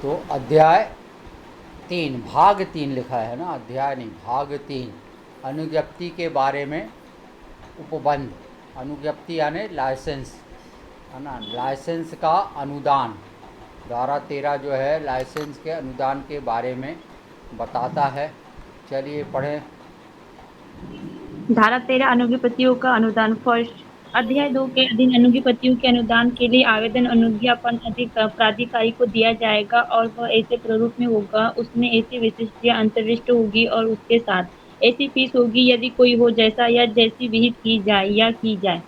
तो अध्याय 3 भाग 3 लिखा है ना, अध्याय नहीं, भाग 3 अनुज्ञप्ति के बारे में उपबंध। अनुज्ञप्ति यानी लाइसेंस है ना, लाइसेंस का अनुदान। धारा 13 जो है लाइसेंस के अनुदान के बारे में बताता है। चलिए पढ़ें। धारा 13 अनुज्ञप्तियों का अनुदान फर्स्ट। अध्याय 2 के अधीन अनुज्ञप्तियों के अनुदान के लिए आवेदन अनुज्ञापन प्राधिकारी को दिया जाएगा और वह ऐसे प्रारूप में होगा, उसमें ऐसी विशिष्टताएं अंतर्निष्ठ होगी और उसके साथ ऐसी फीस होगी यदि कोई हो, जैसा या जैसी विहित की जाए या की जाए।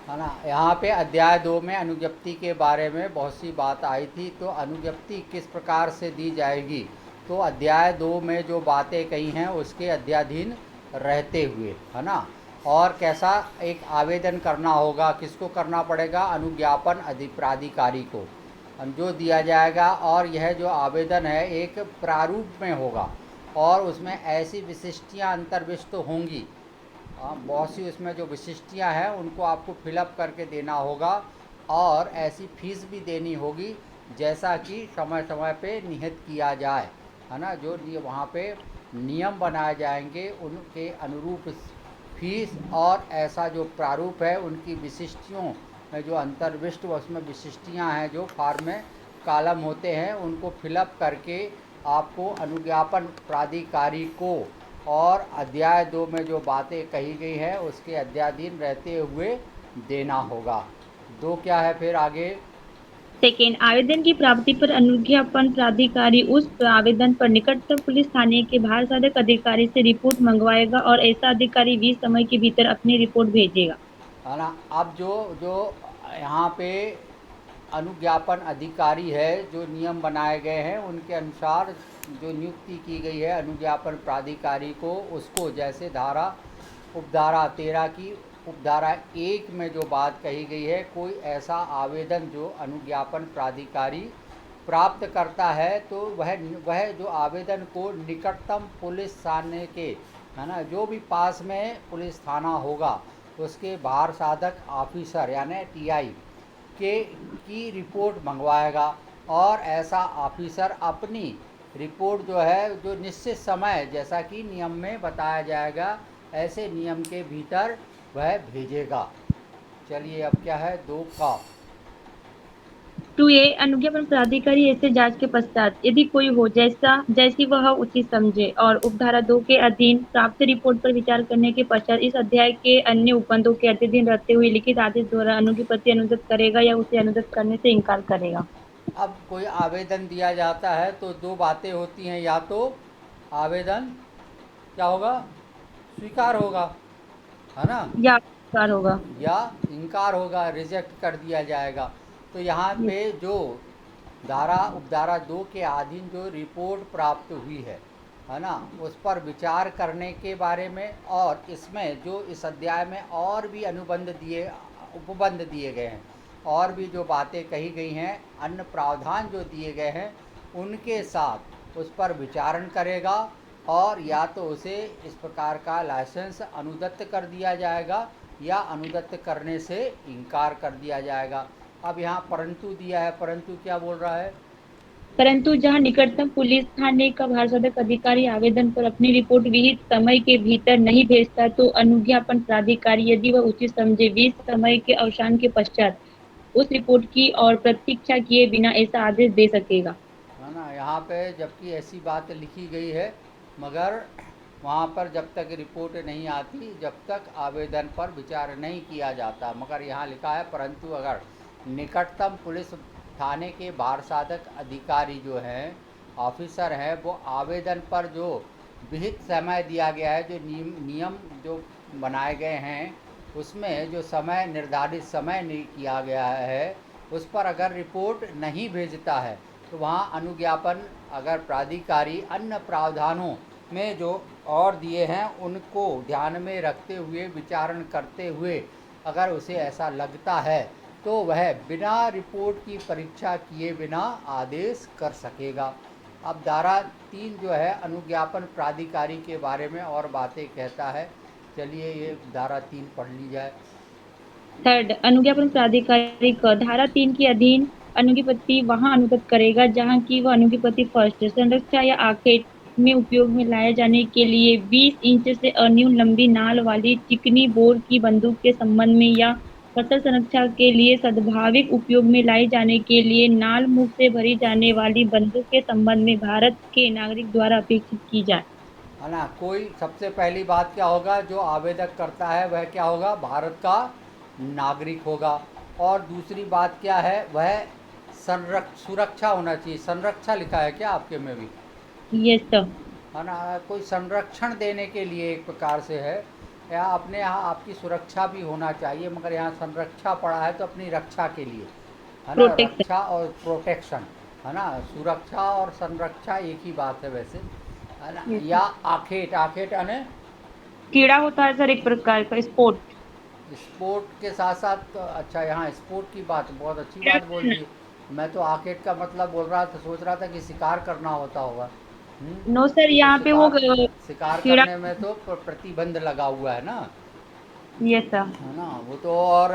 है ना, यहाँ पे अध्याय 2 में अनुज्ञप्ति के बारे में बहुत सी बात आई थी। तो अनुज्ञप्ति किस प्रकार से दी जाएगी, तो अध्याय 2 में जो बातें कही हैं उसके अध्याधीन रहते हुए, है ना। और कैसा एक आवेदन करना होगा, किसको करना पड़ेगा, अनुज्ञापन प्राधिकारी को जो दिया जाएगा। और यह जो आवेदन है एक प्रारूप में होगा और उसमें ऐसी विशिष्टियाँ अंतर्विष्ट होंगी। बहुत सी उसमें जो विशिष्टियाँ हैं उनको आपको फिलअप करके देना होगा और ऐसी फीस भी देनी होगी जैसा कि समय समय पे निहित किया जाए, है ना। जो वहाँ पे नियम बनाए जाएंगे उनके अनुरूप फीस और ऐसा जो प्रारूप है उनकी विशिष्टियों में जो अंतर्विष्ट उसमें विशिष्टियाँ हैं जो फार्म में कालम होते हैं उनको फिलअप करके आपको अनुज्ञापन प्राधिकारी को और अध्याय 2 में जो बातें कही गई हैं उसके अध्याधीन रहते हुए देना होगा। 2 क्या है फिर आगे। सेकेंड, आवेदन की प्राप्ति पर अनुज्ञापन प्राधिकारी उस आवेदन पर निकटतम पुलिस थाने के बाहर साधक अधिकारी से रिपोर्ट मंगवाएगा और ऐसा अधिकारी 20 समय के भीतर अपनी रिपोर्ट भेजेगा। है ना। अब जो जो यहाँ पे अनुज्ञापन अधिकारी है, जो नियम बनाए गए हैं उनके अनुसार जो नियुक्ति की गई है अनुज्ञापन प्राधिकारी को, उसको जैसे उपधारा 13 की उपधारा 1 में जो बात कही गई है, कोई ऐसा आवेदन जो अनुज्ञापन प्राधिकारी प्राप्त करता है तो वह जो आवेदन को निकटतम पुलिस थाने के, है ना, जो भी पास में पुलिस थाना होगा उसके बाहर साधक ऑफिसर यानी टीआई के की रिपोर्ट मंगवाएगा। और ऐसा ऑफिसर अपनी रिपोर्ट जो है जो निश्चित समय जैसा कि नियम में बताया जाएगा ऐसे नियम के भीतर वह भेजेगा। चलिए अब क्या है 2 का। 2A, अनुज्ञापन प्राधिकारी ऐसे जांच के पश्चात यदि कोई हो, जैसी वह उचित समझे और उपधारा 2 के अधीन प्राप्त रिपोर्ट पर विचार करने के पश्चात इस अध्याय के अन्य उपबंधों के अधीन रहते हुए लिखित आदेश द्वारा अनुज्ञप्ति अनुदत करेगा या उसे अनुदत करने से इनकार करेगा। अब कोई आवेदन दिया जाता है तो 2 बातें होती हैं, या तो आवेदन क्या होगा, स्वीकार होगा, है ना, या इनकार होगा। या इनकार होगा, रिजेक्ट कर दिया जाएगा। तो यहाँ पे जो उपधारा 2 के अधीन जो रिपोर्ट प्राप्त हुई है ना, उस पर विचार करने के बारे में, और इसमें जो इस अध्याय में और भी उपबंध दिए गए हैं और भी जो बातें कही गई हैं, अन्य प्रावधान जो दिए गए हैं उनके साथ उस पर विचारण करेगा और या तो उसे इस प्रकार का लाइसेंस अनुदत्त कर दिया जाएगा या अनुदत्त करने से इनकार कर दिया जाएगा। अब यहाँ परंतु दिया है, परंतु क्या बोल रहा है। परंतु जहां निकटतम पुलिस थाने का भारसाधक अधिकारी आवेदन पर अपनी रिपोर्ट विहित समय के भीतर नहीं भेजता तो अनुज्ञापन प्राधिकारी यदि वह उचित समझे 20 समय के अवसान के पश्चात उस रिपोर्ट की और प्रतीक्षा किए बिना ऐसा आदेश दे सकेगा। है ना, यहाँ पे जबकि ऐसी बात लिखी गई है मगर वहाँ पर जब तक रिपोर्ट नहीं आती जब तक आवेदन पर विचार नहीं किया जाता। मगर यहाँ लिखा है परंतु अगर निकटतम पुलिस थाने के भारसाधक अधिकारी जो हैं, ऑफिसर हैं, वो आवेदन पर जो विहित समय दिया गया है, जो नियम जो बनाए गए हैं उसमें जो समय निर्धारित समय नहीं किया गया है उस पर अगर रिपोर्ट नहीं भेजता है तो वहाँ अनुज्ञापन अगर प्राधिकारी अन्य प्रावधानों में जो और दिए हैं उनको ध्यान में रखते हुए विचारण करते हुए अगर उसे ऐसा लगता है तो वह बिना रिपोर्ट की परीक्षा किए बिना आदेश कर सकेगा। अब धारा 3 जो है अनुज्ञापन प्राधिकारी के बारे में और बातें कहता है। चलिए ये धारा 3 पढ़ ली जाए। थर्ड, अनुज्ञापन प्राधिकारी को धारा 3 के अधीन अनुज्ञपति वहां अनुगत करेगा जहां की वह अनुज्ञपति फर्स्ट है। संरक्षा या आखेट में उपयोग में लाए जाने के लिए 20 इंच से अन्यून लंबी नाल वाली चिकनी बोर की बंदूक के संबंध में या फसल संरक्षा के लिए सद्भाविक उपयोग में लाई जाने के लिए नाल मुख से भरी जाने वाली बंदूक के संबंध में भारत के नागरिक द्वारा अपेक्षित की जाए। है ना। कोई सबसे पहली बात क्या होगा, जो आवेदक करता है वह क्या होगा, भारत का नागरिक होगा। और दूसरी बात क्या है, वह सुरक्षा होना चाहिए। संरक्षा लिखा है क्या आपके में भी? Yes sir. है ना। कोई संरक्षण देने के लिए एक प्रकार से है, या अपने यहाँ आपकी सुरक्षा भी होना चाहिए, मगर यहाँ संरक्षा पड़ा है तो अपनी रक्षा के लिए, है ना। प्रोटेक्शन। रक्षा और प्रोटेक्शन, है ना। सुरक्षा और संरक्षा एक ही बात है वैसे, है ना। यस या सर। आखेट, आखेट यानी कीड़ा होता है सर एक प्रकार का स्पोर्ट। स्पोर्ट के साथ साथ अच्छा, यहाँ स्पोर्ट की बात, बहुत अच्छी बात बोल दी। मैं तो आखेट का मतलब बोल रहा था, सोच रहा था कि शिकार करना होता होगा। नो सर, तो यहाँ पे वो शिकार कीड़ा। करने में तो प्रतिबंध लगा हुआ है ना, यस सर। है ना। वो तो, और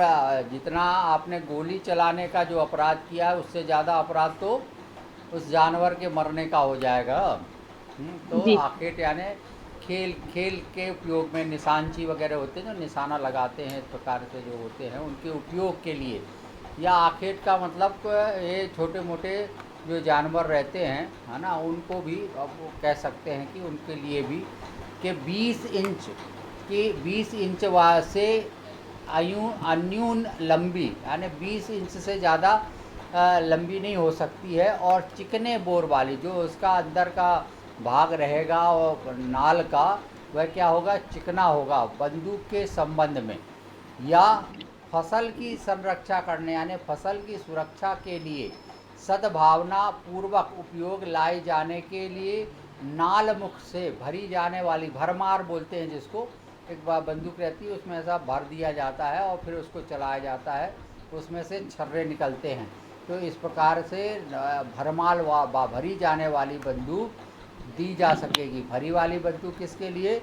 जितना आपने गोली चलाने का जो अपराध किया है उससे ज़्यादा अपराध तो उस जानवर के मरने का हो जाएगा। तो जी। आखेट यानी खेल खेल के उपयोग में निशानची वगैरह होते हैं जो निशाना लगाते हैं, इस प्रकार से जो होते हैं उनके उपयोग के लिए। या आखेट का मतलब ये छोटे मोटे जो जानवर रहते हैं, है ना, उनको भी अब वो कह सकते हैं कि उनके लिए भी कि 20 इंच की 20 इंच से अन्यून लंबी, यानी 20 इंच से ज़्यादा लंबी नहीं हो सकती है। और चिकने बोर वाली, जो उसका अंदर का भाग रहेगा और नाल का, वह क्या होगा, चिकना होगा बंदूक के संबंध में। या फसल की संरक्षा करने यानी फसल की सुरक्षा के लिए सद्भावना पूर्वक उपयोग लाए जाने के लिए नाल मुख से भरी जाने वाली, भरमार बोलते हैं जिसको, एक बार बंदूक रहती है उसमें ऐसा भर दिया जाता है और फिर उसको चलाया जाता है, उसमें से छर्रे निकलते हैं। तो इस प्रकार से भरमाल भरी जाने वाली बंदूक दी जा सकेगी। भरी वाली बंदूक किसके लिए,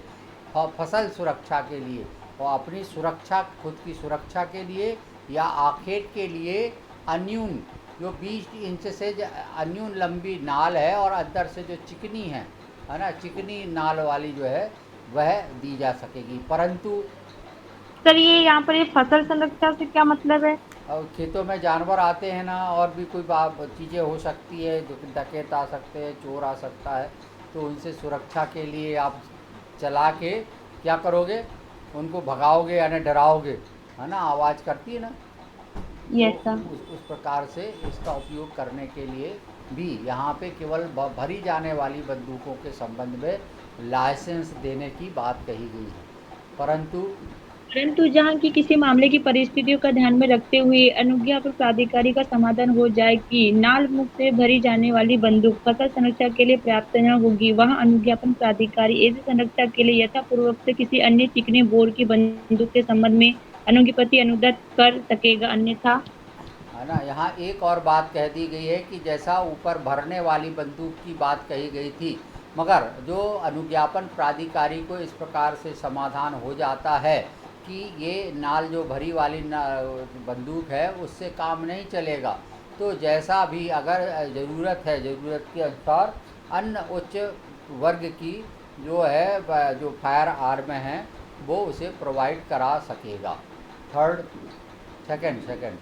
फसल सुरक्षा के लिए और अपनी सुरक्षा, खुद की सुरक्षा के लिए। या आखेट के लिए अन्यून, जो 20 इंच से अन्यून लंबी नाल है और अंदर से जो चिकनी है ना, चिकनी नाल वाली जो है वह दी जा सकेगी। परंतु सर ये यहाँ पर ये फसल संरक्षा से क्या मतलब है? और खेतों में जानवर आते हैं ना, और भी कोई चीज़ें हो सकती है, जो कि डकैत आ सकते हैं, चोर आ सकता है, तो उनसे सुरक्षा के लिए आप चला के क्या करोगे, उनको भगाओगे यानी डराओगे, है ना, आवाज़ करती है ना। तो यस सर। उस प्रकार से इसका उपयोग करने के लिए भी यहाँ पे केवल भरी जाने वाली बंदूकों के संबंध में लाइसेंस देने की बात कही गई है। परंतु परंतु जहाँ की किसी मामले की परिस्थितियों का ध्यान में रखते हुए अनुज्ञा पर प्राधिकारी का समाधान हो जाए कि नाल मुख से भरी जाने वाली बंदूक फसल संरक्षा के लिए पर्याप्त न होगी, वहाँ अनुज्ञापन प्राधिकारी ऐसी संरक्षा के लिए यथापूर्वक से किसी अन्य चिकने बोर की बंदूक के संबंध में अनुज्ञपति अनुदत्त कर सकेगा, अन्यथा। है ना, यहाँ एक और बात कह दी गई है कि जैसा ऊपर भरने वाली बंदूक की बात कही गई थी, मगर जो अनुज्ञापन प्राधिकारी को इस प्रकार से समाधान हो जाता है कि ये नाल जो भरी वाली बंदूक है उससे काम नहीं चलेगा, तो जैसा भी अगर ज़रूरत है, ज़रूरत के अनुसार अन्य उच्च वर्ग की जो है जो फायर आर्म है वो उसे प्रोवाइड करा सकेगा। थर्ड, सेकंड सेकंड,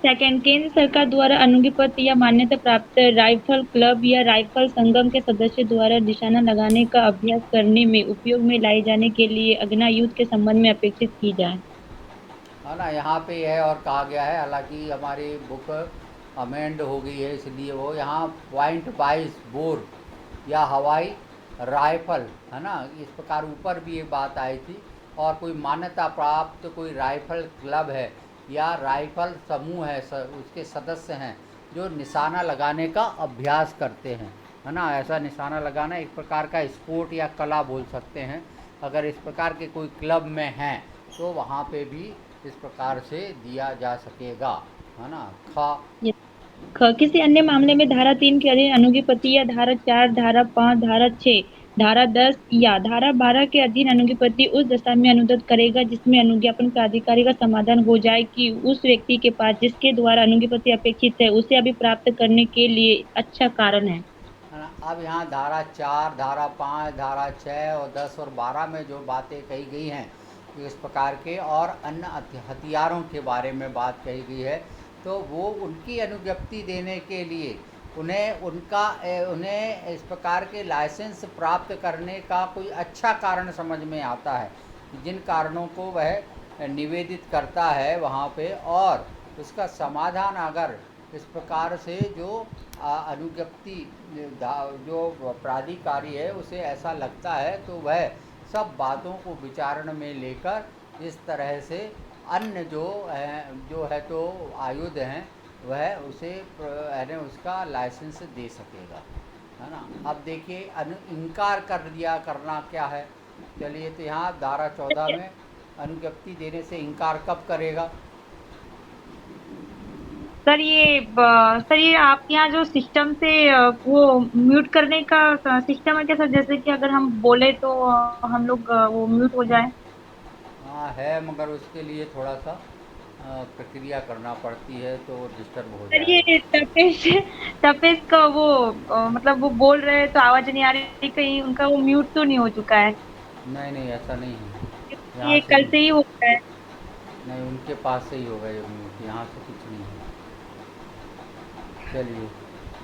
केंद्र सरकार द्वारा अनुज्ञपत्र या मान्यता प्राप्त राइफल क्लब या राइफल संगम के सदस्य द्वारा निशाना लगाने का अभ्यास करने में उपयोग में लाए जाने के लिए अगना युद्ध के संबंध में अपेक्षित की जाए। है ना। यहाँ पे है और कहा गया है, हालांकि हमारी बुक अमेंड हो गई है इसलिए वो यहाँ .22 बोर या हवाई राइफल, है ना, इस प्रकार ऊपर भी एक बात आई थी। और कोई मान्यता प्राप्त कोई राइफल क्लब है या राइफल समूह है, उसके सदस्य हैं जो निशाना लगाने का अभ्यास करते हैं, है ना। ऐसा निशाना लगाना एक प्रकार का स्पोर्ट या कला बोल सकते हैं। अगर इस प्रकार के कोई क्लब में हैं तो वहाँ पे भी इस प्रकार से दिया जा सकेगा, है ना। किसी अन्य मामले में धारा 3 के अधीन अनुज्ञपति या धारा 4, धारा 5, धारा 6 धारा 10 या धारा 12 के अधीन अनुज्ञपति उस दशा में अनुदत्त करेगा जिसमें अनुज्ञापन प्राधिकारी का समाधान हो जाए कि उस व्यक्ति के पास जिसके द्वारा अनुज्ञपति अपेक्षित है उसे अभी प्राप्त करने के लिए अच्छा कारण है। है ना। अब यहाँ धारा 4, धारा 5, धारा 6 और 10 और 12 में जो बातें कही गई हैं इस प्रकार के और अन्य हथियारों के बारे में बात कही गई है, तो वो उनकी अनुज्ञप्ति देने के लिए उन्हें इस प्रकार के लाइसेंस प्राप्त करने का कोई अच्छा कारण समझ में आता है, जिन कारणों को वह निवेदित करता है वहाँ पे, और उसका समाधान अगर इस प्रकार से जो अनुज्ञप्ति जो प्राधिकारी है उसे ऐसा लगता है तो वह सब बातों को विचारण में लेकर इस तरह से अन्य जो है तो आयुध हैं वह उसे यानी उसका लाइसेंस दे सकेगा, है ना। अब देखिए इनकार कर दिया करना क्या है। चलिए, तो यहाँ धारा 14 में अनुज्ञप्ति देने से इनकार कब करेगा? सर ये आपके यहाँ जो सिस्टम से वो म्यूट करने का सिस्टम है क्या सर? जैसे कि अगर हम बोले तो हम लोग वो म्यूट हो जाए। हाँ है, मगर उसके लिए थोड़ा सा प्रक्रिया करना पड़ती है तो डिस्टर्ब हो सर जाएगा। ये तपेश तपेश का वो मतलब वो बोल रहे हैं तो आवाज नहीं आ रही, कहीं उनका वो म्यूट तो नहीं हो चुका है? नहीं नहीं, ऐसा नहीं है, यहाँ ये से कल नहीं। से ही हो रहा है। नहीं, उनके पास से ही होगा ये म्यूट, यहाँ से कुछ नहीं है। चलिए।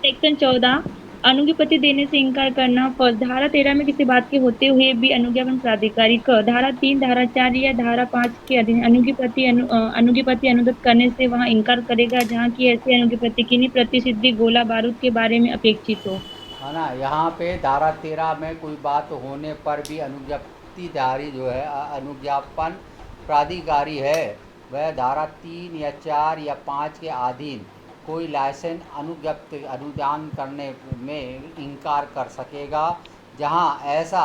सेक्शन 14 अनुज्ञपति देने से इनकार करना। फर्स्ट, धारा 13 में किसी बात के होते हुए भी अनुज्ञापन प्राधिकारी क धारा 3, धारा 4 या धारा 5 के अधीन अनुज्ञपति अनुदत्त करने से वहां इनकार करेगा जहां की ऐसे अनुज्ञपति किन्हीं प्रतिसिद्धि गोला बारूद के बारे में अपेक्षित हो। है ना, यहाँ पे धारा 13 में कोई बात होने पर भी अनुज्ञप्तिधारी जो है अनुज्ञापन प्राधिकारी है वह धारा 3 या 4 या 5 के अधीन कोई लाइसेंस अनुदान करने में इनकार कर सकेगा जहाँ ऐसा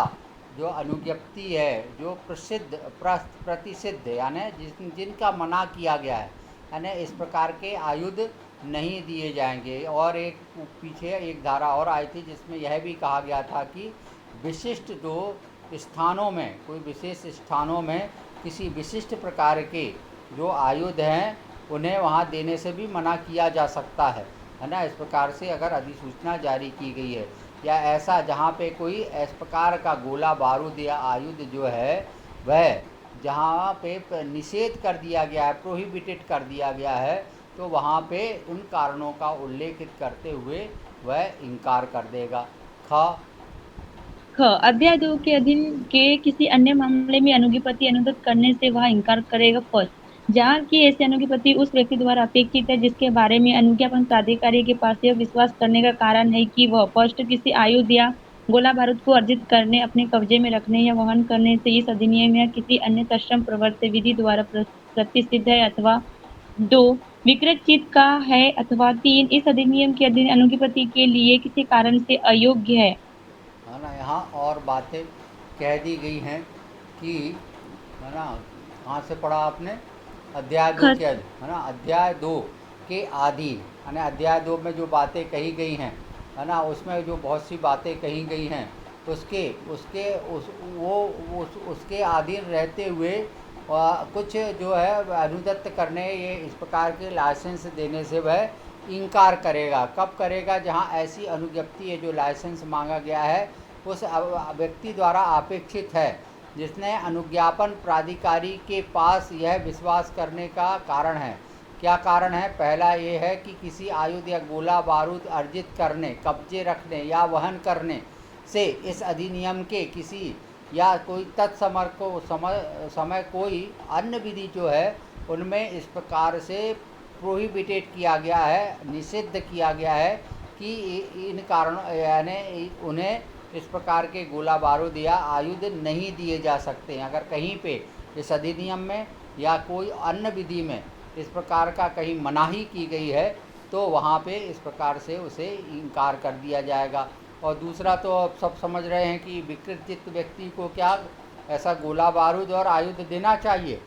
जो अनुज्ञप्ति है जो प्रतिसिद्ध यानी जिनका मना किया गया है, यानी इस प्रकार के आयुध नहीं दिए जाएंगे। और एक पीछे एक धारा और आई थी जिसमें यह भी कहा गया था कि विशिष्ट जो स्थानों में कोई विशेष स्थानों में किसी विशिष्ट प्रकार के जो आयुध हैं उन्हें वहाँ देने से भी मना किया जा सकता है ना। इस प्रकार से अगर अधिसूचना जारी की गई है या ऐसा जहाँ पे कोई इस प्रकार का गोला बारूद या आयुध जो है वह जहाँ पे निषेध कर दिया गया है, प्रोहिबिटेड कर दिया गया है, तो वहाँ पे उन कारणों का उल्लेखित करते हुए वह इनकार कर देगा। अध्याय 2 के अधीन के किसी अन्य मामले में अनुज्ञपति अनुदत्त करने से वह इनकार करेगा। फर्स्ट, जहाँ की ऐसे अनुज्ञपति उस व्यक्ति द्वारा अपेक्षित है जिसके बारे में अनुज्ञापन प्राधिकारी के पास यह विश्वास करने का कारण है कि वह फर्स्ट किसी आयुध या गोला बारूद को अर्जित करने, अपने कब्जे में रखने या वहन करने से इस अधिनियम या किसी अन्य सक्षम प्रवर्त्य विधि द्वारा प्रतिष्ठित है, अथवा 2, विकृत चित्त का है, अथवा 3, इस अधिनियम के अधीन अनुज्ञपति के लिए किसी कारण से अयोग्य है ना। यहाँ और बातें कह दी गई हैं कि, है ना, कहाँ से पढ़ा आपने? अध्याय 2 के, है ना, अध्याय 2 के अधीन, है ना। अध्याय 2 में जो बातें कही गई हैं, है ना, उसमें जो बहुत सी बातें कही गई हैं उसके उसके उस वो उसके अधीन रहते हुए कुछ जो है अनुदत्त करने ये इस प्रकार के लाइसेंस देने से वह इनकार करेगा। कब करेगा? जहाँ ऐसी अनुज्ञप्ति है जो लाइसेंस मांगा गया है उस व्यक्ति द्वारा अपेक्षित है जिसने अनुज्ञापन प्राधिकारी के पास यह विश्वास करने का कारण है। क्या कारण है? पहला ये है कि किसी आयुध या गोला बारूद अर्जित करने, कब्जे रखने या वहन करने से इस अधिनियम के किसी या कोई तत्समय को समय कोई अन्य विधि जो है उनमें इस प्रकार से प्रोहिबिटेड किया गया है, निषिद्ध किया गया है कि इन कारणों यानी उन्हें इस प्रकार के गोला बारूद या आयुध नहीं दिए जा सकते हैं। अगर कहीं पे इस अधिनियम में या कोई अन्य विधि में इस प्रकार का कहीं मनाही की गई है तो वहाँ पे इस प्रकार से उसे इनकार कर दिया जाएगा। और दूसरा तो अब सब समझ रहे हैं कि विकृत चित्त व्यक्ति को क्या ऐसा गोला बारूद और आयुध देना चाहिए?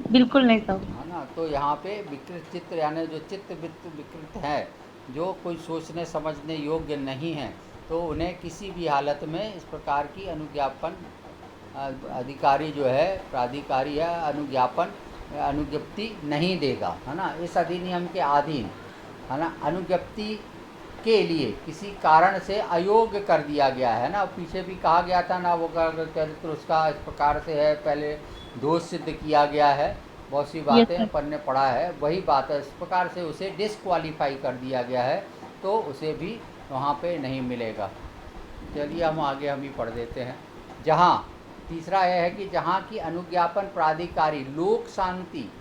बिल्कुल नहीं सर। है ना। तो यहाँ पे विकृत चित्त यानी जो चित्त विकृत है, जो कोई सोचने समझने योग्य नहीं है, तो उन्हें किसी भी हालत में इस प्रकार की अनुज्ञापन अधिकारी जो है, प्राधिकारी है, अनुज्ञप्ति नहीं देगा, है ना। इस अधिनियम के अधीन, है ना, अनुज्ञप्ति के लिए किसी कारण से अयोग्य कर दिया गया है ना। पीछे भी कहा गया था ना, वो चरित्र उसका इस प्रकार से है, पहले दोष सिद्ध किया गया है, बहुत सी यस बातें सर। अपन ने पढ़ा है, वही बात है। इस प्रकार से उसे डिसक्वालीफाई कर दिया गया है, तो उसे भी वहाँ पे नहीं मिलेगा। चलिए हम आगे हम ही पढ़ देते हैं। जहाँ तीसरा यह है कि जहाँ की अनुज्ञापन प्राधिकारी लोक शांति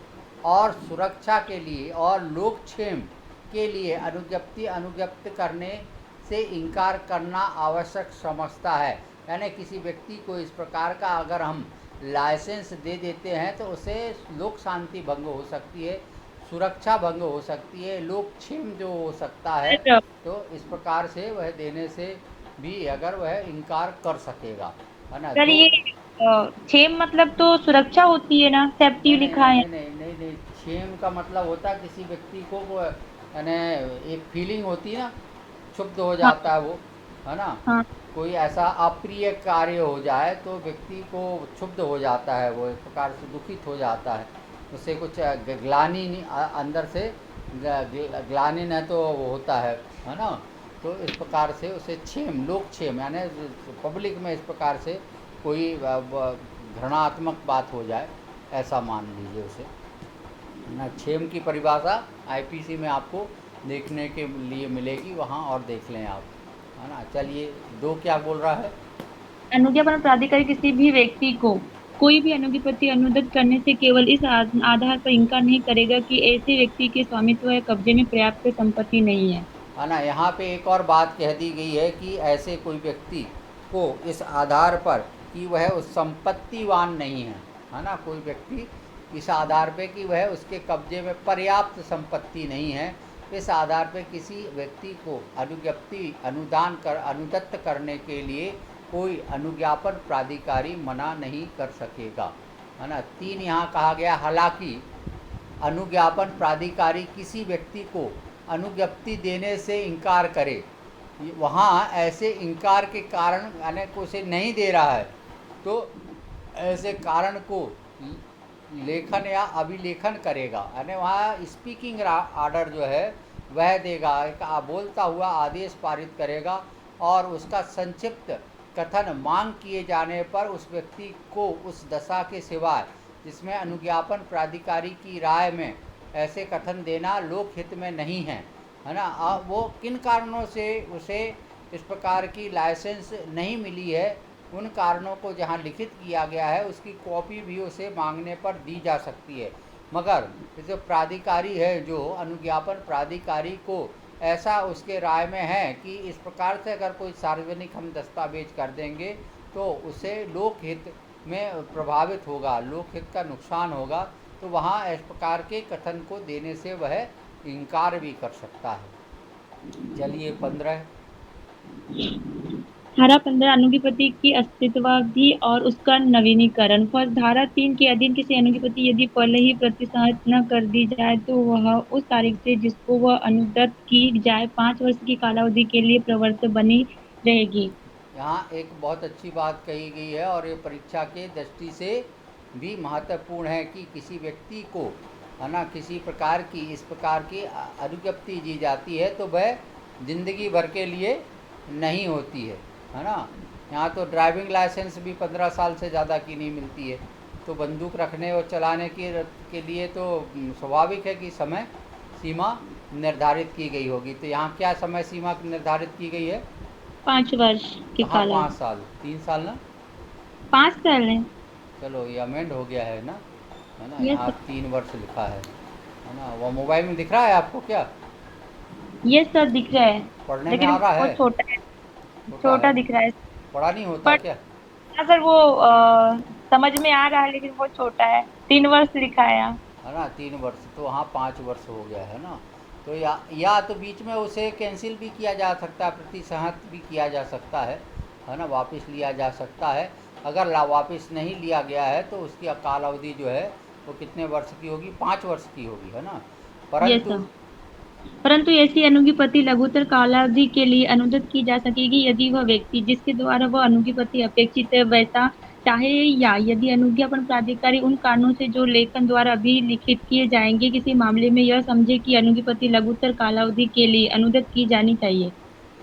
और सुरक्षा के लिए और लोकक्षेम के लिए अनुज्ञप्त करने से इनकार करना आवश्यक समझता है। यानी किसी व्यक्ति को इस प्रकार का अगर हम लाइसेंस दे देते हैं तो उसे लोक शांति भंग हो सकती है, सुरक्षा भंग हो सकती है, लोकक्षेम जो हो सकता है। सर तो इस प्रकार से वह देने से भी अगर वह इनकार कर सकेगा, है ना। सर, दो ये क्षेम मतलब तो सुरक्षा होती है ना, सेफ्टी नहीं नहीं लिखा नहीं है। नहीं नहीं नहीं नहीं, क्षेम का मतलब होता है किसी व्यक्ति को यानी एक फीलिंग होती है ना, क्षुब्ध हो हाँ जाता है वो, है ना। हाँ। कोई ऐसा अप्रिय कार्य हो जाए तो व्यक्ति को क्षुब्ध हो जाता है, वो एक प्रकार से दुखित हो जाता है, उससे कुछ ग्लानि अंदर से ग्लानि न तो वो होता है ना। तो इस प्रकार से उसे क्षेम, लोक क्षेम, यानी पब्लिक में इस प्रकार से कोई घृणात्मक बात हो जाए, ऐसा मान लीजिए उसे, ना। क्षेम की परिभाषा आईपीसी में आपको देखने के लिए मिलेगी, वहाँ और देख लें आप, है ना। चलिए, दो क्या बोल रहा है। अनुज्ञापन प्राधिकारी किसी भी व्यक्ति को कोई भी अनुज्ञप्ति अनुदत्त करने से केवल इस आधार पर इनकार नहीं करेगा कि ऐसे व्यक्ति के स्वामित्व या कब्जे में पर्याप्त संपत्ति नहीं है। है ना। यहाँ पे एक और बात कह दी गई है कि ऐसे कोई व्यक्ति को इस आधार पर कि वह उस संपत्तिवान नहीं है ना, कोई व्यक्ति इस आधार पे कि वह उसके कब्जे में पर्याप्त संपत्ति नहीं है, इस आधार पे किसी व्यक्ति को अनुदत्त करने के लिए कोई अनुज्ञापन प्राधिकारी मना नहीं कर सकेगा, है ना। 3 यहाँ कहा गया, हालांकि अनुज्ञापन प्राधिकारी किसी व्यक्ति को अनुज्ञप्ति देने से इनकार करे, वहाँ ऐसे इनकार के कारण यानी को उसे नहीं दे रहा है, तो ऐसे कारण को लेखन या अभिलेखन करेगा, यानी वहाँ स्पीकिंग आर्डर जो है वह देगा, एक बोलता हुआ आदेश पारित करेगा, और उसका संक्षिप्त कथन मांग किए जाने पर उस व्यक्ति को उस दशा के सिवाय जिसमें अनुज्ञापन प्राधिकारी की राय में ऐसे कथन देना लोकहित में नहीं है ना। वो किन कारणों से उसे इस प्रकार की लाइसेंस नहीं मिली है, उन कारणों को जहां लिखित किया गया है उसकी कॉपी भी उसे मांगने पर दी जा सकती है। मगर जो प्राधिकारी है, जो अनुज्ञापन प्राधिकारी को ऐसा उसके राय में है कि इस प्रकार से अगर कोई सार्वजनिक हम दस्तावेज कर देंगे तो उसे लोकहित में प्रभावित होगा, लोकहित का नुकसान होगा, तो वहाँ इस प्रकार के कथन को देने से वह इनकार भी कर सकता है। चलिए 15। धारा 15 अनुज्ञप्ति की अस्तित्वावधि और उसका नवीनीकरण। फर्स्ट, धारा 3 के अधीन किसी अनुज्ञप्ति यदि पहले ही प्रतिसंहत न कर दी जाए तो वह उस तारीख से जिसको वह अनुदत्त की जाए 5 वर्ष की कालावधि के लिए प्रवर्तक बनी रहेगी। यहाँ एक बहुत अच्छी बात कही गई है, और ये परीक्षा के दृष्टि से भी महत्वपूर्ण है कि किसी व्यक्ति को, है ना, किसी प्रकार की इस प्रकार की अनुज्ञप्ति दी जाती है तो वह ज़िंदगी भर के लिए नहीं होती है ना। यहाँ तो ड्राइविंग लाइसेंस भी 15 साल से ज़्यादा की नहीं मिलती है, तो बंदूक रखने और चलाने के लिए तो स्वाभाविक है कि समय सीमा निर्धारित की गई होगी। तो यहाँ क्या समय सीमा निर्धारित की गई है? 5 वर्ष की कहाँ 5 कालावधि। साल, 3 साल ना। 5 साल है। चलो ये अमेंड हो गया है ना, है ना। यस यहाँ 3 वर्ष लिखा है ना। वो मोबाइल में दिख रहा है आपको क्या? यस सर, दिख रहा है, पढ़ने में लेकिन आ रहा है? बहुत छोटा है। छोटा छोटा है, दिख रहा है। पढ़ा नहीं होता बट क्या? हाँ सर, वो समझ में आ रहा है लेकिन बहुत छोटा है। 3 वर्ष लिखा है यहाँ। है ना, 3 वर्ष, तो वहाँ 5 वर्ष हो गया है ना। तो या तो बीच में उसे कैंसिल भी किया जा सकता है, प्रतिसंहत भी किया जा सकता है ना, वापस लिया जा सकता है। अगर वापस नहीं लिया गया है तो उसकी कालावधि जो है वो कितने वर्ष की होगी? 5 वर्ष की होगी, है ना। यस परंतु सर। परंतु ऐसी अनुज्ञप्ति लघुतर कालावधि के लिए अनुदत की जा सकेगी यदि वह व्यक्ति जिसके द्वारा वह अनुज्ञप्ति अपेक्षित है वैसा चाहे, या यदि अनुज्ञापन प्राधिकारी उन कारणों से जो लेखन द्वारा अभिलिखित किए जाएंगे किसी मामले में यह समझे कि अनुज्ञप्ति लघुतर कालावधि के लिए अनुदत की जानी चाहिए।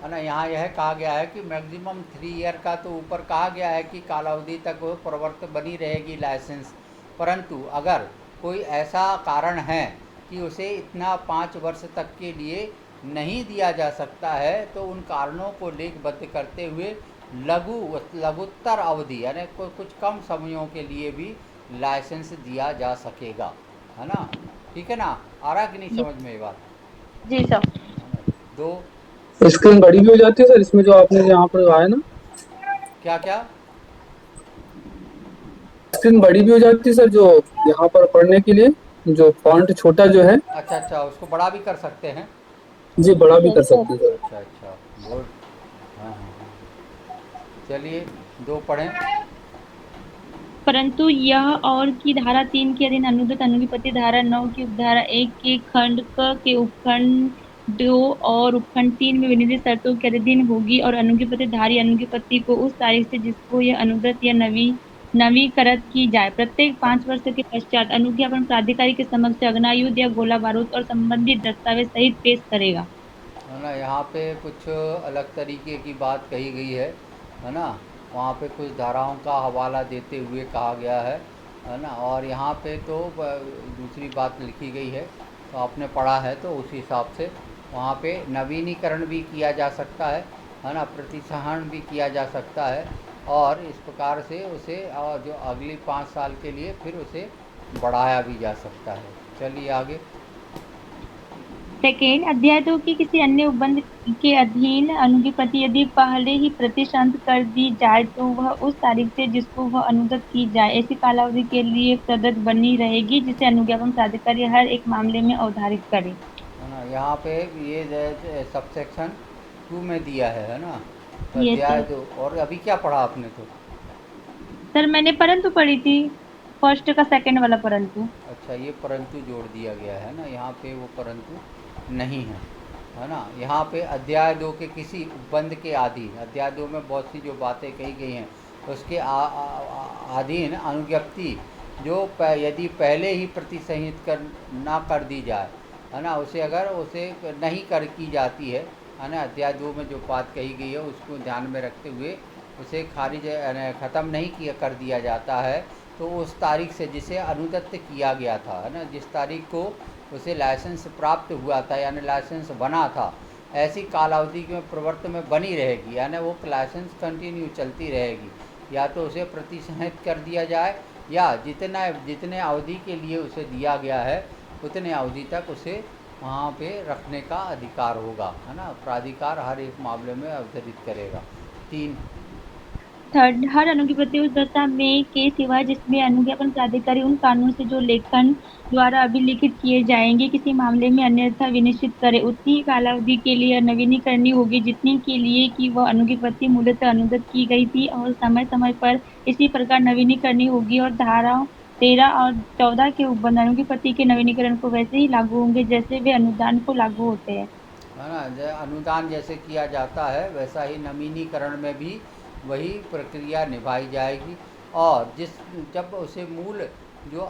है ना। यहाँ यह कहा गया है कि मैक्सिमम 3 ईयर का तो ऊपर कहा गया है कि कालावधि तक वो प्रवर्त बनी रहेगी लाइसेंस। परंतु अगर कोई ऐसा कारण है कि उसे इतना 5 वर्ष तक के लिए नहीं दिया जा सकता है तो उन कारणों को लेखबद्ध करते हुए लघुत्तर अवधि यानी कुछ कम समयों के लिए भी लाइसेंस दिया जा सकेगा। है ना। ठीक है ना। आ रहा कि नहीं ये- समझ में ये बात? जी सर। है ना। दो। स्क्रीन बड़ी भी हो जाती है सर इसमें जो आपने यहाँ पर आया ना, क्या क्या? स्क्रीन बड़ी भी हो जाती है सर जो यहाँ पर पढ़ने के लिए, जो फॉन्ट छोटा जो है अच्छा अच्छा, उसको बड़ा भी कर सकते हैं। जी बड़ा भी कर सकते हैं सर। अच्छा अच्छा, गुड। हाँ हाँ हाँ। चलिए, दो पढ़ें। परंतु यह और की धारा 3 के अधीन अनुदत अनुज्ञप्ति धारा 9 की उपधारा 1 के खंड क के उपखंड 2 और उपखंड 3 में विनिर्दिष्ट शर्तों के अधीन होगी और अनुज्ञप्ति धारी अनुज्ञप्ति को उस तारीख से जिसको यह अनुदत या नवीकृत की जाए प्रत्येक 5 वर्ष के पश्चात अनुज्ञापन प्राधिकारी के समक्ष अग्नायुध या गोला बारूद और संबंधित दस्तावेज सहित पेश करेगा। है ना। यहाँ पे कुछ अलग तरीके की बात कही गई है ना। वहाँ पे कुछ धाराओं का हवाला देते हुए कहा गया है ना। और यहाँ पे तो दूसरी बात लिखी गई है, तो आपने पढ़ा है तो उस हिसाब से वहाँ पे नवीनीकरण भी किया जा सकता है ना, प्रतिसहरण भी किया जा सकता है और इस प्रकार से उसे जो अगली 5 साल के लिए फिर उसे बढ़ाया भी जा सकता है। चलिए आगे। सेकेंड, अध्याय 2 की किसी अन्य उपबंध के अधीन अनुज्ञप्ति यदि पहले ही प्रतिशत कर दी जाए तो वह उस तारीख से जिसको वह अनुदत की जाए ऐसी कालावधि के लिए प्रदत्त बनी रहेगी जिसे अनुज्ञापन प्राधिकारी हर एक मामले में अवधारित करे। है ना। यहाँ पे ये सबसेक्शन 2 में दिया है ना। तो ये अध्याय सर। 2। और अभी क्या पढ़ा आपने? तो सर मैंने परंतु पढ़ी थी, फर्स्ट का सेकंड वाला परंतु। अच्छा, ये परंतु जोड़ दिया गया है ना, यहाँ पे वो परंतु नहीं है ना। यहाँ पे अध्याय 2 के किसी उपबंध के अधीन, अध्याय 2 में बहुत सी जो बातें कही गई हैं उसके अधीन अनुज्ञप्ति जो यदि पहले ही प्रतिसंहित कर ना कर दी जाए है ना, उसे अगर उसे नहीं कर की जाती है ना, अध्याय 2 में जो बात कही गई है उसको ध्यान में रखते हुए उसे खारिज ख़त्म नहीं किया कर दिया जाता है तो उस तारीख से जिसे अनुदत्त किया गया था है ना, जिस तारीख को उसे लाइसेंस प्राप्त हुआ था यानी लाइसेंस बना था, ऐसी कालावधि में प्रवर्त में बनी रहेगी यानी वो लाइसेंस कंटिन्यू चलती रहेगी। या तो उसे प्रतिसंहित कर दिया जाए या जितने अवधि के लिए उसे दिया गया है उतने अवधि तक उसे वहाँ पे रखने का अधिकार होगा है ना। प्राधिकार हर एक मामले में अवतरित करेगा। 3। थर्ड, हर अनुज्ञप्ति उस दशा में के सिवाय जिसमें अनुज्ञापन प्राधिकारी उन कानूनों से जो लेखन द्वारा अभिलिखित किए जाएंगे किसी मामले में अन्यथा विनिश्चित करे उतनी ही कालावधि के लिए नवीनीकरणी होगी जितनी के लिए कि वह अनुज्ञप्ति मूलतः अनुदत की गई थी और समय समय पर इसी प्रकार नवीनीकरणी होगी और धारा 13 और 14 के उपबंध अनुज्ञप्ति के नवीनीकरण को वैसे ही लागू होंगे जैसे वे अनुदान को लागू होते हैं। है ना। अनुदान जैसे किया जाता है वैसा ही नवीनीकरण में भी वही प्रक्रिया निभाई जाएगी। और जब उसे मूल जो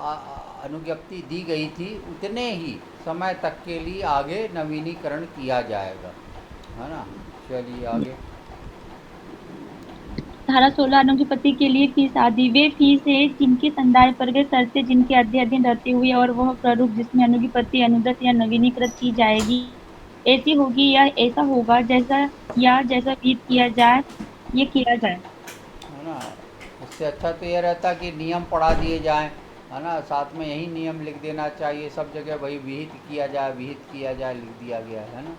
अनुज्ञप्ति दी गई थी उतने ही समय तक के लिए आगे नवीनीकरण किया जाएगा है ना। चलिए आगे। धारा 16 अनुज्ञप्ति के लिए फीस आदि वे फीस है जिनके संदाय पर वे शर्तें जिनके अध्ययन रहते हुए और वह प्रारूप जिसमें अनुज्ञप्ति अनुदत या नवीनीकृत की जाएगी ऐसी होगी या ऐसा होगा जैसा विहित किया जाए ये किया जाए। है ना। इससे अच्छा तो ये रहता कि नियम पढ़ा दिए जाएं है ना, साथ में यही नियम लिख देना चाहिए, सब जगह वही विहित किया जाए लिख दिया गया है ना।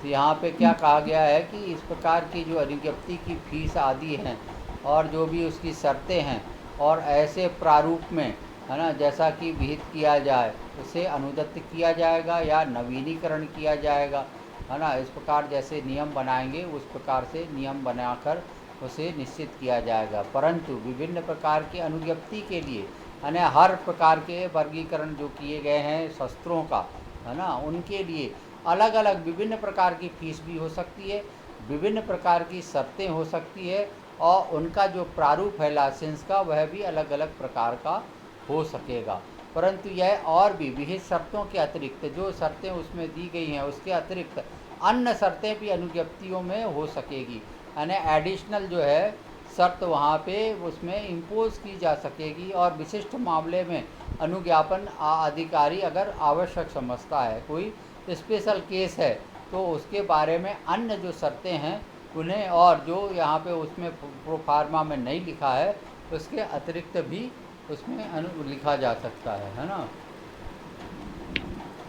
तो यहाँ पे क्या कहा गया है कि इस प्रकार की जो अनुज्ञप्ति की फीस आदि हैं और जो भी उसकी शर्तें हैं और ऐसे प्रारूप में है ना जैसा कि विहित किया जाए उसे अनुदत्त किया जाएगा या नवीनीकरण किया जाएगा है ना। इस प्रकार जैसे नियम बनाएंगे उस प्रकार से नियम बनाकर उसे निश्चित किया जाएगा। परंतु विभिन्न प्रकार की अनुज्ञप्ति के लिए यानी हर प्रकार के वर्गीकरण जो किए गए हैं शस्त्रों का है ना, उनके लिए अलग अलग विभिन्न प्रकार की फीस भी हो सकती है, विभिन्न प्रकार की शर्तें हो सकती है, और उनका जो प्रारूप है लाइसेंस का वह भी अलग अलग प्रकार का हो सकेगा। परंतु यह और भी विहित शर्तों के अतिरिक्त जो शर्तें उसमें दी गई हैं उसके अतिरिक्त अन्य शर्तें भी अनुज्ञप्तियों में हो सकेगी, यानी एडिशनल जो है शर्त वहाँ पे उसमें इम्पोज की जा सकेगी। और विशिष्ट मामले में अनुज्ञापन अधिकारी अगर आवश्यक समझता है, कोई स्पेशल केस है, तो उसके बारे में अन्य जो शर्तें हैं उन्हें, और जो यहाँ पे उसमें प्रोफार्मा में नहीं लिखा है उसके अतिरिक्त भी उसमें लिखा जा सकता है ना।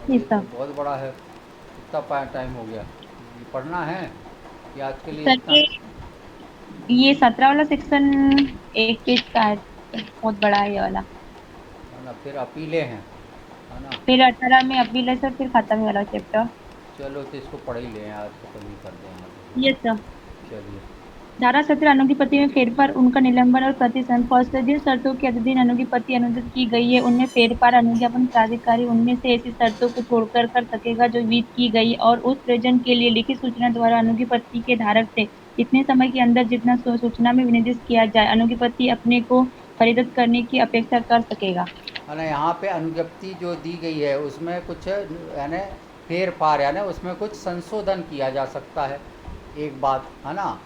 जी ये तो सर। बहुत बड़ा है, कितना टाइम हो गया, ये पढ़ना है कि आज के लिए सर इतना? ये 17 वाला सेक्शन एक पेज का है, बहुत बड़ा है ये वाला। है ना, फिर अपीलें हैं, है ना। फिर 18 में अपील है सर, फिर खत्म है वाला चैप्टर। चलो तो इसको पढ़ ही लें, आज खत्म ही कर दें आज। ये सर। चलिए। धारा 17 अनुज्ञप्ति में फेरफार, उनका निलंबन और प्रतिसंघ। फर्स्ट, जिन शर्तों के अधीन अनुज्ञप्ति अनुदित की गई है उनमें फेरफार अनुज्ञापन प्राधिकारी उनमें से ऐसी शर्तों को छोड़कर कर सकेगा जो विहित की गई और उस प्रयोजन के लिए लिखित सूचना द्वारा अनुज्ञप्ति के धारक से इतने समय के अंदर जितना सूचना में विनिर्दिष्ट किया जाए अनुज्ञप्ति अपने को परिवर्तित करने की अपेक्षा कर सकेगा। है ना, यहाँ पे अनुज्ञप्ति जो दी गई है उसमें कुछ यानी फेर फार यानी उसमें कुछ संशोधन किया जा सकता है, एक बात है ना।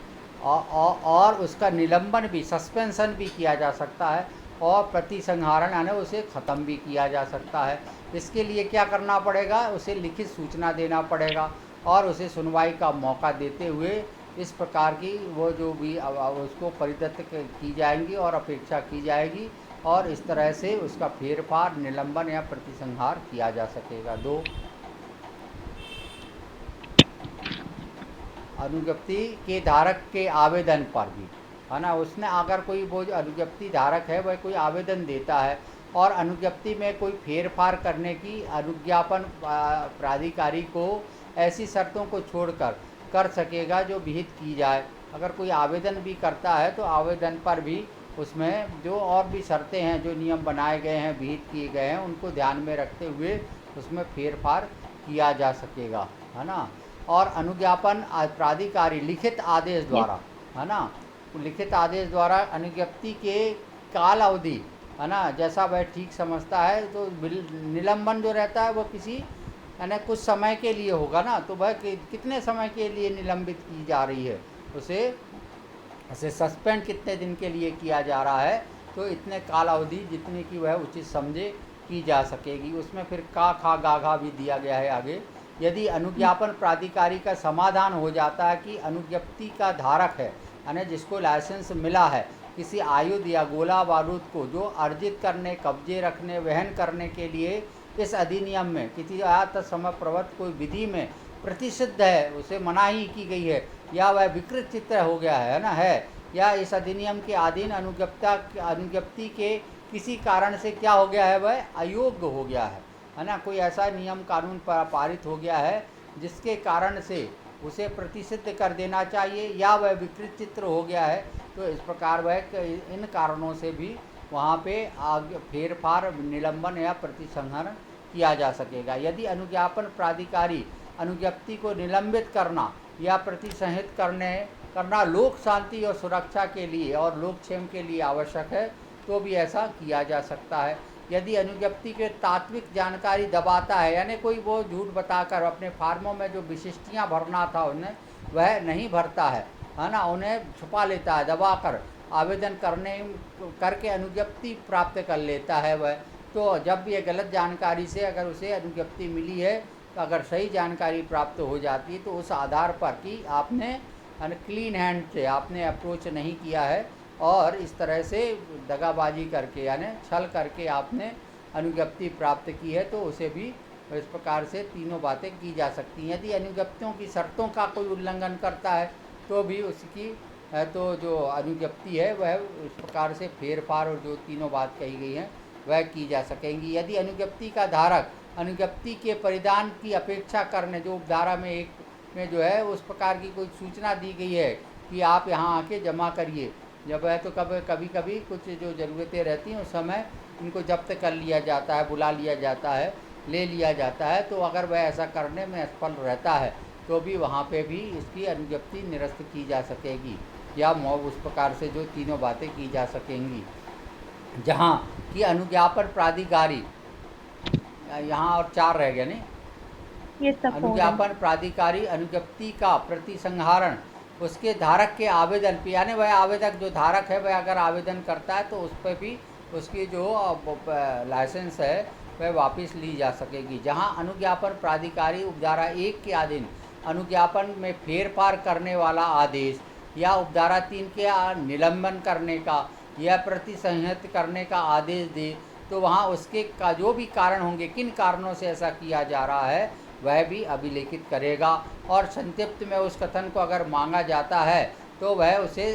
और उसका निलंबन भी, सस्पेंशन भी किया जा सकता है, और प्रतिसंहरण यानी उसे ख़त्म भी किया जा सकता है। इसके लिए क्या करना पड़ेगा, उसे लिखित सूचना देना पड़ेगा और उसे सुनवाई का मौका देते हुए इस प्रकार की वो जो भी उसको परिदत्त की जाएंगी और अपेक्षा की जाएगी, और इस तरह से उसका फेरफार, निलंबन या प्रतिसंहार किया जा सकेगा। 2, अनुज्ञप्ति के धारक के आवेदन पर भी, है ना, उसने अगर कोई वो जो अनुज्ञप्ति धारक है वह कोई आवेदन देता है और अनुज्ञप्ति में कोई फेरफार करने की अनुज्ञापन प्राधिकारी को ऐसी शर्तों को छोड़कर कर सकेगा जो विहित की जाए। अगर कोई आवेदन भी करता है तो आवेदन पर भी उसमें जो और भी शर्तें हैं, जो नियम बनाए गए हैं, विहित किए गए हैं, उनको ध्यान में रखते हुए उसमें फेरफार किया जा सकेगा, है ना। और अनुज्ञापन प्राधिकारी लिखित आदेश द्वारा, है ना, लिखित आदेश द्वारा अनुज्ञप्ति के काल अवधि, है ना, जैसा वह ठीक समझता है, तो निलंबन जो रहता है वो किसी यानी कुछ समय के लिए होगा ना, तो वह कितने समय के लिए निलंबित की जा रही है, उसे सस्पेंड कितने दिन के लिए किया जा रहा है, तो इतने काल अवधि जितने की वह उचित समझे की जा सकेगी। उसमें फिर का खा गा घा भी दिया गया है आगे। यदि अनुज्ञापन प्राधिकारी का समाधान हो जाता है कि अनुज्ञप्ति का धारक है, यानी जिसको लाइसेंस मिला है, किसी आयुध या गोला बारूद को जो अर्जित करने, कब्जे रखने, वहन करने के लिए इस अधिनियम में किसी आयत समय प्रवृत्त कोई विधि में प्रतिषिद्ध है, उसे मनाही की गई है, या वह विकृत चित्र हो गया है ना, या इस अधिनियम के अधीन अनुज्ञप्ति के किसी कारण से क्या हो गया है, वह अयोग्य हो गया है ना, कोई ऐसा नियम कानून पारित हो गया है जिसके कारण से उसे प्रतिषिद्ध कर देना चाहिए, या वह विकृत चित्र हो गया है, तो इस प्रकार वह इन कारणों से भी वहाँ पे आगे फेरफार, निलंबन या प्रतिसंहरण किया जा सकेगा। यदि अनुज्ञापन प्राधिकारी अनुज्ञप्ति को निलंबित करना या प्रतिसंहित करना लोक शांति और सुरक्षा के लिए और लोकक्षेम के लिए आवश्यक है, तो भी ऐसा किया जा सकता है। यदि अनुज्ञप्ति के तात्विक जानकारी दबाता है, यानी कोई वो झूठ बताकर अपने फार्मों में जो विशिष्टियाँ भरना था उन्हें वह नहीं भरता है ना, उन्हें छुपा लेता है, दबाकर आवेदन करके अनुज्ञप्ति प्राप्त कर लेता है वह, तो जब भी ये गलत जानकारी से अगर उसे अनुज्ञप्ति मिली है, तो अगर सही जानकारी प्राप्त हो जाती है तो उस आधार पर कि आपने क्लीन हैंड से आपने अप्रोच नहीं किया है और इस तरह से दगाबाजी करके यानी छल करके आपने अनुज्ञप्ति प्राप्त की है, तो उसे भी इस प्रकार से तीनों बातें की जा सकती हैं। यदि अनुज्ञप्तियों की शर्तों का कोई उल्लंघन करता है तो भी उसकी तो जो अनुज्ञप्ति है वह इस प्रकार से फेरफार और जो तीनों बात कही गई हैं वह की जा सकेंगी। यदि अनुज्ञप्ति का धारक अनुज्ञप्ति के परिधान की अपेक्षा करने, जो उपधारा में एक में जो है उस प्रकार की कोई सूचना दी गई है कि आप यहाँ आके जमा करिए, जब है तो कभी कभी कुछ जो ज़रूरतें रहती हैं उस समय इनको जब्त कर लिया जाता है, बुला लिया जाता है, ले लिया जाता है, तो अगर वह ऐसा करने में असफल रहता है तो भी वहाँ पे भी इसकी अनुज्ञप्ति निरस्त की जा सकेगी, या उस प्रकार से जो तीनों बातें की जा सकेंगी। जहाँ कि अनुज्ञापन प्राधिकारी, यहाँ और 4 रह गए नहीं। ये सब हो रहा है। अनुज्ञापन प्राधिकारी अनुज्ञप्ति का प्रतिसंहरण उसके धारक के आवेदन पे, यानी वह आवेदक जो धारक है वह अगर आवेदन करता है तो उस पर भी उसकी जो लाइसेंस है वह वापस ली जा सकेगी। जहां अनुज्ञापन प्राधिकारी उपधारा 1 के अधीन अनुज्ञापन में फेरफार करने वाला आदेश या उपधारा 3 के निलंबन करने का या प्रतिसंहत करने का आदेश दे, तो वहाँ उसके का जो भी कारण होंगे, किन कारणों से ऐसा किया जा रहा है, वह भी अभिलेखित करेगा। और संक्षिप्त में उस कथन को अगर मांगा जाता है तो वह उसे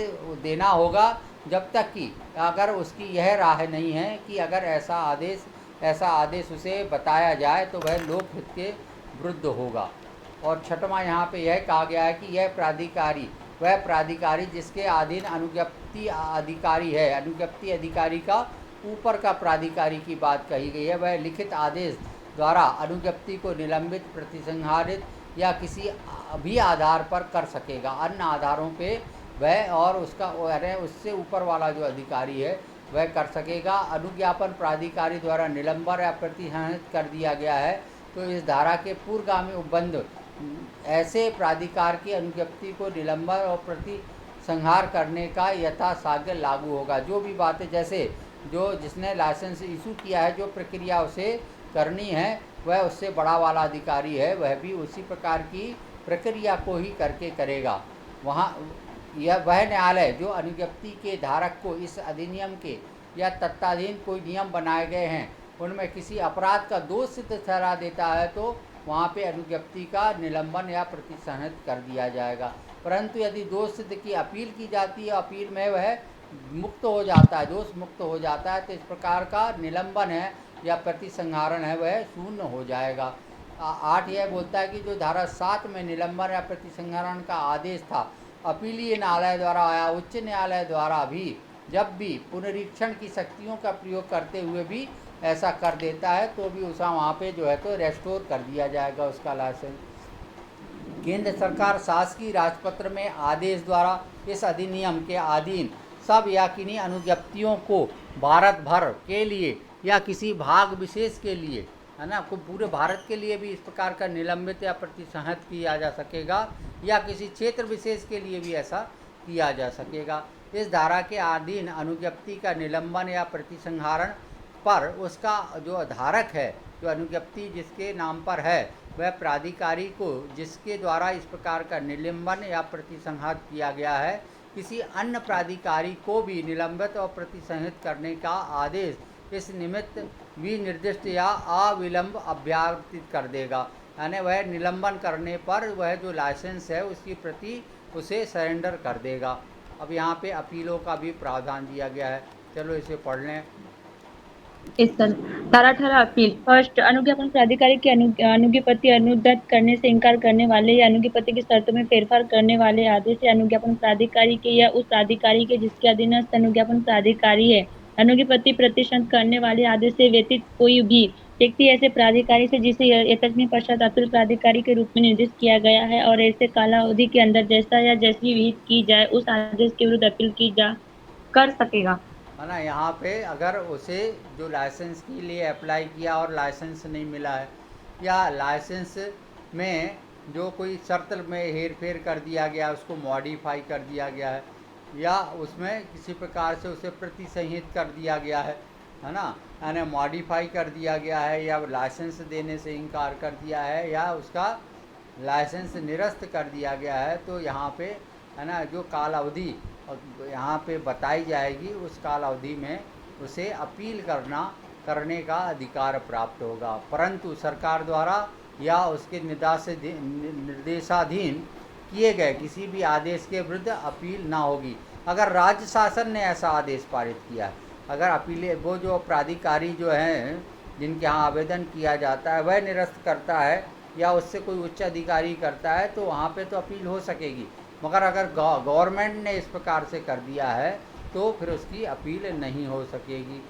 देना होगा, जब तक कि अगर उसकी यह राय नहीं है कि अगर ऐसा आदेश उसे बताया जाए तो वह लोकहित के विरुद्ध होगा। और छठवां यहाँ पे यह कहा गया है कि यह प्राधिकारी वह प्राधिकारी जिसके अधीन अनुज्ञप्ति अधिकारी है, अनुज्ञप्ति अधिकारी का ऊपर का प्राधिकारी की बात कही गई है, वह लिखित आदेश द्वारा अनुज्ञप्ति को निलंबित, प्रतिसंहरित या किसी भी आधार पर कर सकेगा। अन्य आधारों पे वह और उससे ऊपर वाला जो अधिकारी है वह कर सकेगा। अनुज्ञापन प्राधिकारी द्वारा निलंबन या प्रतिसंहरित कर दिया गया है तो इस धारा के पूर्वगामी उपबंध ऐसे प्राधिकार की अनुज्ञप्ति को निलंबन और प्रतिसंहार करने का यथासाध्य लागू होगा। जो भी बातें जैसे जो जिसने लाइसेंस इशू किया है, जो प्रक्रिया उसे करनी है, वह उससे बड़ा वाला अधिकारी है, वह भी उसी प्रकार की प्रक्रिया को ही करके करेगा। वहाँ वह न्यायालय जो अनुज्ञप्ति के धारक को इस अधिनियम के या तत्कालीन कोई नियम बनाए गए हैं उनमें किसी अपराध का दोष सिद्ध ठहरा देता है तो वहाँ पे अनुज्ञप्ति का निलंबन या प्रतिसंहरित कर दिया जाएगा। परंतु यदि दोष सिद्ध की अपील की जाती है, अपील में वह मुक्त हो जाता है, दोष मुक्त हो जाता है, तो इस प्रकार का निलंबन है या प्रतिसंहरण है वह शून्य हो जाएगा। 8 यह बोलता है कि जो धारा 7 में निलंबन या प्रतिसंहरण का आदेश था, अपीलीय न्यायालय द्वारा या उच्च न्यायालय द्वारा भी जब भी पुनरीक्षण की शक्तियों का प्रयोग करते हुए भी ऐसा कर देता है तो भी उसे वहाँ पे जो है तो रेस्टोर कर दिया जाएगा उसका लाइसेंस। केंद्र सरकार शासकीय राजपत्र में आदेश द्वारा इस अधिनियम के अधीन सब या किन्हीं अनुज्ञप्तियों को भारत भर के लिए या किसी भाग विशेष के लिए, है ना, को पूरे भारत के लिए भी इस प्रकार का निलंबित या प्रतिसंहत किया जा सकेगा या किसी क्षेत्र विशेष के लिए भी ऐसा किया जा सकेगा। इस धारा के अधीन अनुज्ञप्ति का निलंबन या प्रतिसंहरण पर उसका जो धारक है, जो अनुज्ञप्ति जिसके नाम पर है, वह प्राधिकारी को जिसके द्वारा इस प्रकार का निलंबन या प्रतिसंहत किया गया है, किसी अन्य प्राधिकारी को भी निलंबित और प्रतिसंहत करने का आदेश इस निमित्त भी निर्दिष्ट या अविलंब अभ्यर्थित कर देगा। यानी वह निलंबन करने पर वह जो लाइसेंस है उसकी प्रति उसे सरेंडर कर देगा। अब यहाँ पे अपीलों का भी प्रावधान दिया गया है, चलो इसे पढ़ लें। इस धारा 18 अपील। फर्स्ट, अनुज्ञापन प्राधिकारी की अनुज्ञप्ति अनुदत्त करने से इनकार करने वाले या अनुज्ञप्ति की शर्तों में फेरफार करने वाले आदेश या अनुज्ञापन प्राधिकारी के या उस प्राधिकारी के जिसके अधीनस्थ अनुज्ञापन प्राधिकारी है अनुज्ञप्ति प्रतिशत करने वाले आदेश से व्यतीत कोई भी व्यक्ति ऐसे प्राधिकारी से जिसे यथाग्नि पश्चात अपील प्राधिकारी के रूप में निर्दिष्ट किया गया है और ऐसे कालावधि के अंदर जैसा या जैसी विहित की जाए उस आदेश के विरुद्ध अपील की जा कर सकेगा। है ना, यहाँ पे अगर उसे जो लाइसेंस के लिए अप्लाई किया और लाइसेंस नहीं मिला है या लाइसेंस में जो कोई शर्त में हेर फेर कर दिया गया, उसको मॉडिफाई कर दिया गया है या उसमें किसी प्रकार से उसे प्रतिसंहित कर दिया गया है ना, यानी मॉडिफाई कर दिया गया है या लाइसेंस देने से इनकार कर दिया है या उसका लाइसेंस निरस्त कर दिया गया है, तो यहाँ पे है ना जो काल अवधि यहाँ पे बताई जाएगी उस काल अवधि में उसे अपील करने का अधिकार प्राप्त होगा। परंतु सरकार द्वारा या उसके निर्देशाधीन किए गए किसी भी आदेश के विरुद्ध अपील ना होगी। अगर राज्य शासन ने ऐसा आदेश पारित किया है, अगर अपील वो जो प्राधिकारी जो हैं जिनके यहाँ आवेदन किया जाता है वह निरस्त करता है या उससे कोई उच्च अधिकारी करता है तो वहाँ पे तो अपील हो सकेगी, मगर अगर गवर्नमेंट ने इस प्रकार से कर दिया है तो फिर उसकी अपील नहीं हो सकेगी,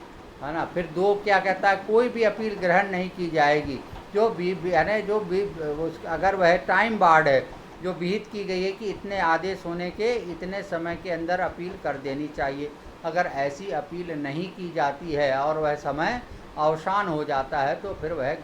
है ना। फिर 2 क्या कहता है, कोई भी अपील ग्रहण नहीं की जाएगी जो यानी जो अगर वह टाइम बार्ड है जो विहित की गई है कि इतने आदेश होने के इतने समय के अंदर अपील कर देनी चाहिए, अगर ऐसी अपील नहीं की जाती है और वह समय अवसान हो जाता है तो फिर वह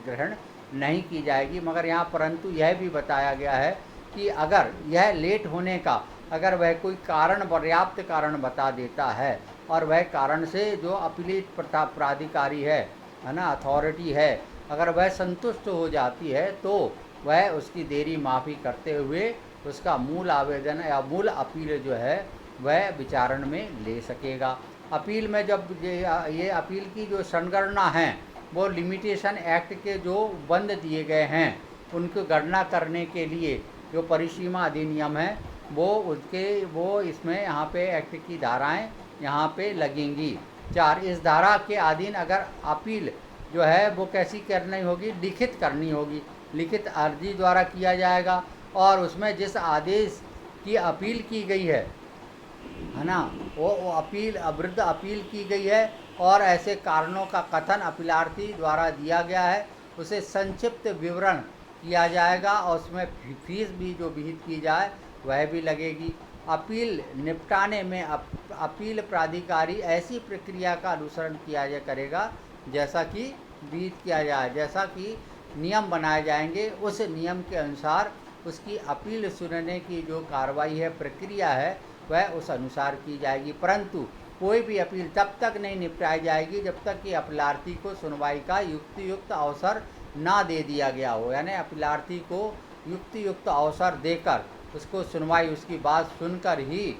ग्रहण नहीं की जाएगी। मगर यहाँ परंतु यह भी बताया गया है कि अगर यह लेट होने का अगर वह कोई कारण पर्याप्त कारण बता देता है और वह कारण से जो अपीलित प्राधिकारी है ना, अथॉरिटी है, अगर वह संतुष्ट हो जाती है तो वह उसकी देरी माफ़ी करते हुए उसका मूल आवेदन या मूल अपील जो है वह विचारण में ले सकेगा। अपील में जब ये अपील की जो संगणना है वो लिमिटेशन एक्ट के जो बंद दिए गए हैं उनको गणना करने के लिए जो परिसीमा अधिनियम है वो इसमें यहाँ पे एक्ट की धाराएं यहाँ पे लगेंगी 4। इस धारा के अधीन अगर अपील जो है वो कैसी करनी होगी, लिखित करनी होगी, लिखित अर्जी द्वारा किया जाएगा और उसमें जिस आदेश की अपील की गई है ना, वो अपील वृद्ध अपील की गई है और ऐसे कारणों का कथन अपीलार्थी द्वारा दिया गया है उसे संक्षिप्त विवरण किया जाएगा और उसमें फीस भी जो विहित की जाए वह भी लगेगी। अपील निपटाने में अपील प्राधिकारी ऐसी प्रक्रिया का अनुसरण किया करेगा जैसा कि विहित किया जाए, जैसा कि नियम बनाए जाएंगे उस नियम के अनुसार उसकी अपील सुनने की जो कार्रवाई है, प्रक्रिया है, वह उस अनुसार की जाएगी। परंतु कोई भी अपील तब तक नहीं निपटाई जाएगी जब तक कि अपीलार्थी को सुनवाई का युक्त अवसर ना दे दिया गया हो, यानी अपीलार्थी को युक्त अवसर देकर उसको सुनवाई उसकी बात सुनकर ही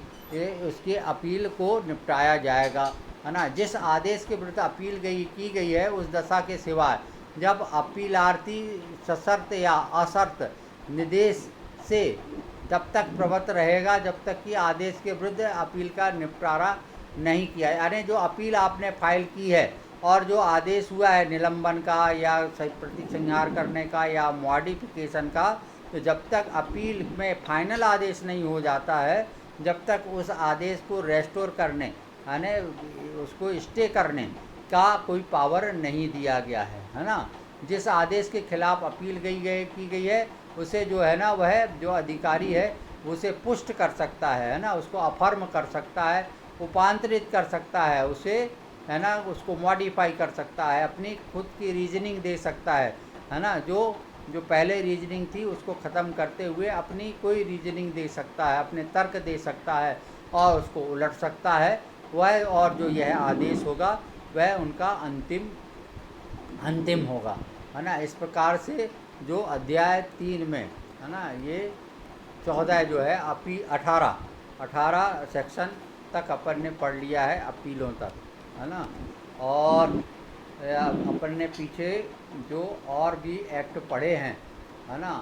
उसकी अपील को निपटाया जाएगा, है ना। जिस आदेश के विरुद्ध अपील की गई है उस दशा के सिवाय जब अपीलार्थी सशर्त या असर्त निर्देश से तब तक प्रवृत्त रहेगा जब तक कि आदेश के विरुद्ध अपील का निपटारा नहीं किया, यानी जो अपील आपने फाइल की है और जो आदेश हुआ है निलंबन का या प्रतिसंहार करने का या मॉडिफिकेशन का, तो जब तक अपील में फाइनल आदेश नहीं हो जाता है जब तक उस आदेश को रेस्टोर करने यानी उसको स्टे करने का कोई पावर नहीं दिया गया है ना। जिस आदेश के खिलाफ अपील की गई है उसे जो है ना वह जो अधिकारी है उसे पुष्ट कर सकता है ना, उसको अफर्म कर सकता है, उपांतरित कर सकता है उसे, है ना, उसको मॉडिफाई कर सकता है, अपनी खुद की रीजनिंग दे सकता है ना, जो पहले रीजनिंग थी उसको ख़त्म करते हुए अपनी कोई रीजनिंग दे सकता है, अपने तर्क दे सकता है और उसको उलट सकता है वह, और जो यह आदेश होगा वह उनका अंतिम होगा, है ना। इस प्रकार से जो अध्याय 3 में है ना ये 14 जो है 18 सेक्शन तक अपन ने पढ़ लिया है अपीलों तक, है ना। और अपन ने पीछे जो और भी एक्ट पढ़े हैं, है ना,